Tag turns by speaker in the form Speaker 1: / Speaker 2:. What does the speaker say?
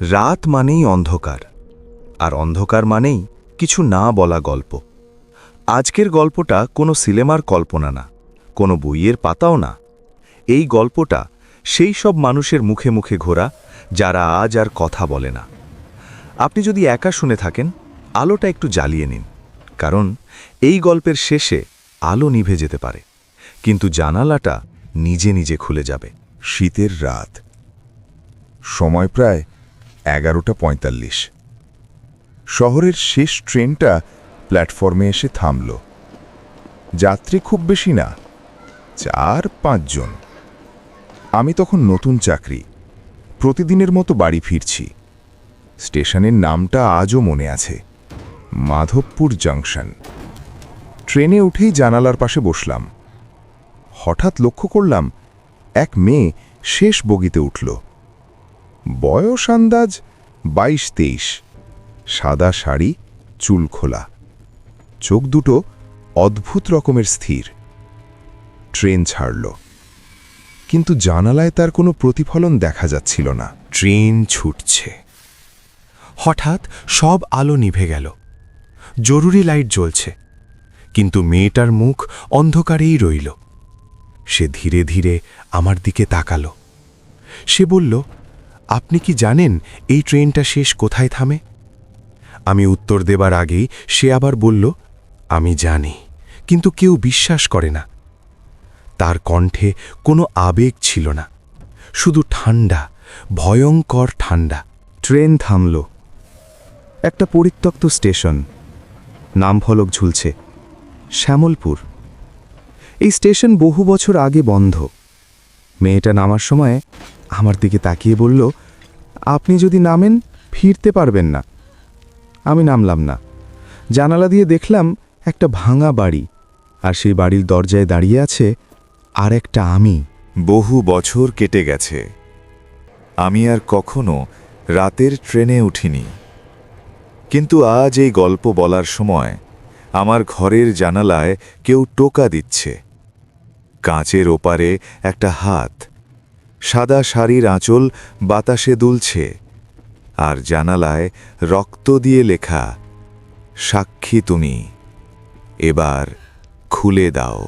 Speaker 1: রাত মানেই অন্ধকার, আর অন্ধকার মানেই কিছু না বলা গল্প। আজকের গল্পটা কোনো সিনেমার কল্পনা না, কোনো বইয়ের পাতাও না। এই গল্পটা সেই সব মানুষের মুখে মুখে ঘোরা যারা আজ আর কথা বলে না। আপনি যদি একা শুনে থাকেন, আলোটা একটু জ্বালিয়ে নিন, কারণ এই গল্পের শেষে আলো নিভে যেতে পারে, কিন্তু জানালাটা নিজে নিজে খুলে যাবে।
Speaker 2: শীতের রাত, সময় প্রায় 11:45। শহরের শেষ ট্রেনটা প্ল্যাটফর্মে এসে থামল। যাত্রী খুব বেশি না, 4-5 জন। আমি তখন নতুন চাকরি, প্রতিদিনের মতো বাড়ি ফিরছি। স্টেশনের নামটা আজও মনে আছে, মাধবপুর জংশন। ট্রেনে উঠেই জানালার পাশে বসলাম। হঠাৎ লক্ষ্য করলাম এক মেয়ে শেষ বগিতে উঠল। বয়স আন্দাজ 22-23, সাদা শাড়ি, চুল খোলা, চোখ দুটো অদ্ভুত রকমের স্থির। ট্রেন ছাড়ল, কিন্তু জানালায় তার কোনো প্রতিফলন দেখা যাচ্ছিল না।
Speaker 1: ট্রেন ছুটছে। হঠাৎ সব আলো নিভে গেল, জরুরি লাইট জ্বলছে, কিন্তু মেয়েটার মুখ অন্ধকারেই রইল। সে ধীরে ধীরে আমার দিকে তাকালো। সে বলল, আপনি কি জানেন এই ট্রেনটা শেষ কোথায় থামে? আমি উত্তর দেবার আগেই সে আবার বলল, আমি জানি, কিন্তু কেউ বিশ্বাস করে না। তার কণ্ঠে কোনো আবেগ ছিল না, শুধু ঠান্ডা, ভয়ঙ্কর ঠান্ডা। ট্রেন থামল। একটা পরিত্যক্ত স্টেশন, নামফলক ঝুলছে, শ্যামলপুর। এই স্টেশন বহু বছর আগে বন্ধ। মেয়েটা নামার সময় আমার দিকে তাকিয়ে বলল, আপনি যদি নামেন ফিরতে পারবেন না। আমি নামলাম না। জানালা দিয়ে দেখলাম একটা ভাঙা বাড়ি, আর সেই বাড়ির দরজায় দাঁড়িয়ে আছে আর একটা আমি।
Speaker 2: বহু বছর কেটে গেছে, আমি আর কখনো রাতের ট্রেনে উঠিনি। কিন্তু আজ এই গল্প বলার সময় আমার ঘরের জানালায় কেউ টোকা দিচ্ছে। কাঁচের ওপারে একটা হাত, সাদা শাড়ির আঁচল বাতাসে দুলছে, আর জানালায় রক্ত দিয়ে লেখা, সাক্ষী তুমি, এবার খুলে দাও।